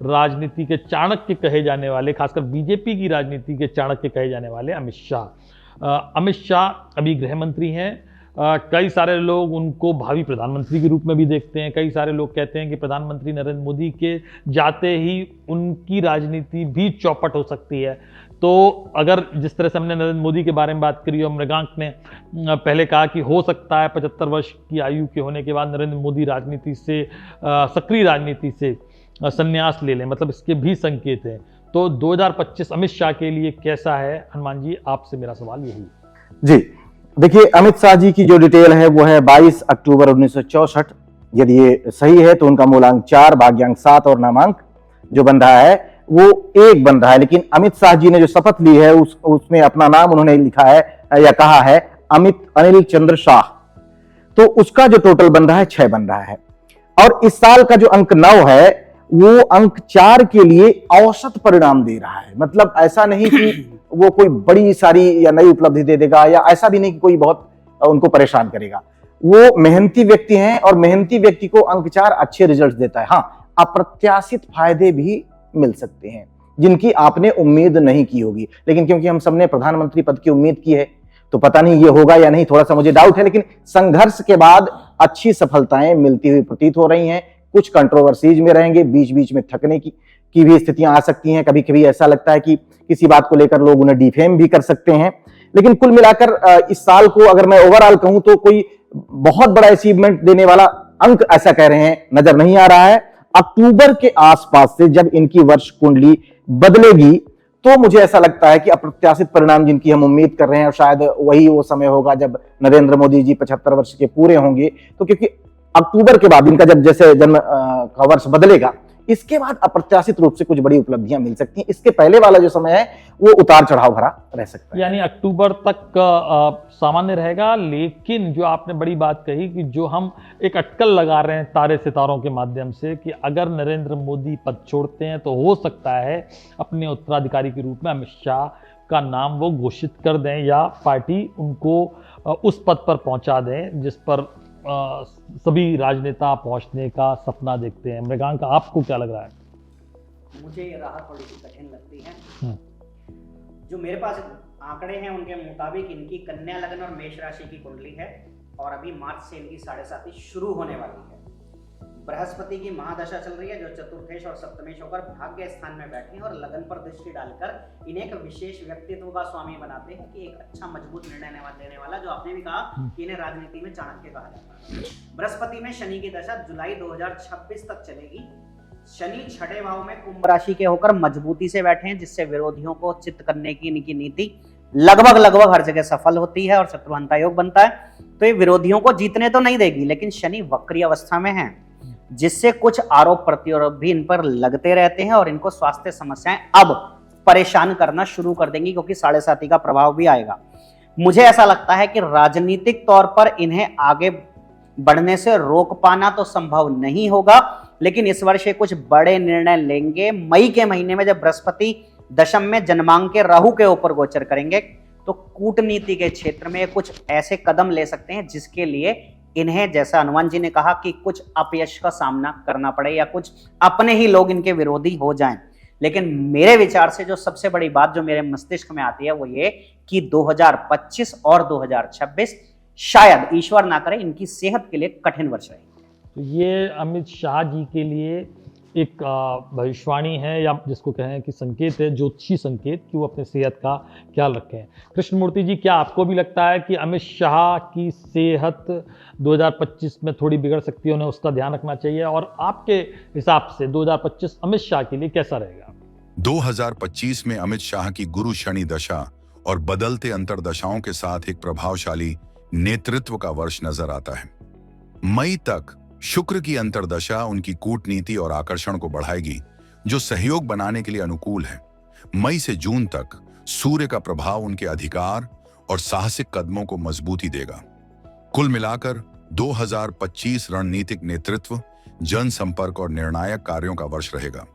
राजनीति के चाणक्य कहे जाने वाले, खासकर बीजेपी की राजनीति के चाणक्य कहे जाने वाले अमित शाह। अमित शाह अभी गृह मंत्री हैं। कई सारे लोग उनको भावी प्रधानमंत्री के रूप में भी देखते हैं। कई सारे लोग कहते हैं कि प्रधानमंत्री नरेंद्र मोदी के जाते ही उनकी राजनीति भी चौपट हो सकती है। तो अगर जिस तरह से हमने नरेंद्र मोदी के बारे में बात करी और मृगांक ने पहले कहा कि हो सकता है 75 वर्ष की आयु के होने के बाद नरेंद्र मोदी राजनीति से, सक्रिय राजनीति से संन्यास ले लें, मतलब इसके भी संकेत हैं। तो 2025 अमित शाह के लिए कैसा है? हनुमान जी, आपसे मेरा सवाल यही। जी देखिए, अमित शाह जी की जो डिटेल है वो है 22 अक्टूबर 1964। यदि ये सही है तो उनका मूलांक 4, भाग्यांक 7 और नामांक जो बन रहा है वो 1 बन रहा है। लेकिन अमित शाह जी ने जो शपथ ली है उसमें अपना नाम उन्होंने लिखा है या कहा है अमित अनिल चंद्र शाह। तो उसका जो टोटल बन रहा है 6 बन रहा है। और इस साल का जो अंक 9 है वो अंक 4 के लिए औसत परिणाम दे रहा है। मतलब ऐसा नहीं कि वो कोई बड़ी सारी या नई उपलब्धि दे देगा, या ऐसा भी नहीं कि कोई बहुत उनको परेशान करेगा। वो मेहनती व्यक्ति हैं और मेहनती व्यक्ति को अंक 4 अच्छे रिजल्ट देता है। हाँ, अप्रत्याशित फायदे भी मिल सकते हैं जिनकी आपने उम्मीद नहीं की होगी, लेकिन क्योंकि हम सबने प्रधानमंत्री पद की उम्मीद की है तो पता नहीं ये होगा या नहीं, थोड़ा सा मुझे डाउट है। लेकिन संघर्ष के बाद अच्छी सफलताएं मिलती हुई प्रतीत हो रही हैं। कुछ कंट्रोवर्सीज में रहेंगे, बीच बीच में थकने की भी स्थितियां आ सकती हैं। कभी कभी ऐसा लगता है कि किसी बात को लेकर लोग उन्हें डिफेम भी कर सकते हैं। लेकिन कुल मिलाकर इस साल को अगर मैं ओवरऑल कहूं तो कोई बहुत बड़ा अचीवमेंट देने वाला अंक ऐसा कह रहे हैं नजर नहीं आ रहा है। अक्टूबर के आसपास से जब इनकी वर्ष कुंडली बदलेगी तो मुझे ऐसा लगता है कि अप्रत्याशित परिणाम जिनकी हम उम्मीद कर रहे हैं, और शायद वही वो समय होगा जब नरेंद्र मोदी जी 75 वर्ष के पूरे होंगे। तो क्योंकि अक्टूबर के बाद इनका जब जैसे जन्म का वर्ष बदलेगा, इसके बाद अप्रत्याशित रूप से कुछ बड़ी उपलब्धियां मिल सकती हैं। इसके पहले वाला जो समय है वो उतार चढ़ाव भरा रह सकता है। यानी अक्टूबर तक सामान्य रहेगा। लेकिन जो आपने बड़ी बात कही कि जो हम एक अटकल लगा रहे हैं तारे सितारों के माध्यम से कि अगर नरेंद्र मोदी पद छोड़ते हैं तो हो सकता है अपने उत्तराधिकारी के रूप में अमित शाह का नाम वो घोषित कर दें, या पार्टी उनको उस पद पर पहुंचा दें जिस पर सभी राजनेता पहुंचने का सपना देखते हैं। मृगांक, आपको क्या लग रहा है? मुझे ये राह थोड़ी सी कठिन लगती है। जो मेरे पास आंकड़े हैं उनके मुताबिक इनकी कन्या लग्न और मेष राशि की कुंडली है और अभी मार्च से इनकी 7.5 शुरू होने वाली है। बृहस्पति की महादशा चल रही है जो चतुर्थेश और सप्तमेश होकर भाग्य स्थान में बैठे हैं और लगन पर दृष्टि डालकर इन्हें एक विशेष व्यक्तित्व का स्वामी बनाते हैं कि एक अच्छा मजबूत निर्णय लेने वाला, जो आपने भी कहा कि इन्हें राजनीति में चाणक्य कहा जाता है। बृहस्पति में शनि की दशा जुलाई 2026 तक चलेगी। शनि 6ठे भाव में कुंभ राशि के होकर मजबूती से बैठे हैं, जिससे विरोधियों को चित करने की इनकी नीति लगभग हर जगह सफल होती है और शत्रुहंता योग बनता है। तो ये विरोधियों को जीतने तो नहीं देगी, लेकिन शनि वक्री अवस्था में है, जिससे कुछ आरोप प्रत्यारोप भी इन पर लगते रहते हैं और इनको स्वास्थ्य समस्याएं अब परेशान करना शुरू कर देंगी, क्योंकि 7.5 का प्रभाव भी आएगा। मुझे ऐसा लगता है कि राजनीतिक तौर पर इन्हें आगे बढ़ने से रोक पाना तो संभव नहीं होगा, लेकिन इस वर्ष ये कुछ बड़े निर्णय लेंगे। मई के महीने में जब बृहस्पति दशम में जन्मांक के राहु के ऊपर गोचर करेंगे तो कूटनीति के क्षेत्र में कुछ ऐसे कदम ले सकते हैं जिसके लिए इन्हें, जैसा हनुमान जी ने कहा, कि कुछ अपयश का सामना करना पड़े या कुछ अपने ही लोग इनके विरोधी हो जाएं। लेकिन मेरे विचार से जो सबसे बड़ी बात जो मेरे मस्तिष्क में आती है वो ये कि 2025 और 2026 शायद, ईश्वर ना करे, इनकी सेहत के लिए कठिन वर्ष रहेंगे। तो ये अमित शाह जी के लिए एक भविष्यवाणी है, या जिसको कहें कि संकेत है, ज्योतिषी संकेत, कि वो अपने सेहत का ख्याल रखें। कृष्णमूर्ति जी, क्या आपको भी लगता है कि अमित शाह की सेहत 2025 में थोड़ी बिगड़ सकती है, उन्हें उसका ध्यान रखना चाहिए? और आपके हिसाब से 2025 अमित शाह के लिए कैसा रहेगा? 2025 में अमित शाह की गुरु शनि दशा और बदलते अंतरदशाओं के साथ एक प्रभावशाली नेतृत्व का वर्ष नजर आता है। मई तक शुक्र की अंतरदशा उनकी कूटनीति और आकर्षण को बढ़ाएगी, जो सहयोग बनाने के लिए अनुकूल है। मई से जून तक सूर्य का प्रभाव उनके अधिकार और साहसिक कदमों को मजबूती देगा। कुल मिलाकर 2025 रणनीतिक नेतृत्व, जनसंपर्क और निर्णायक कार्यों का वर्ष रहेगा।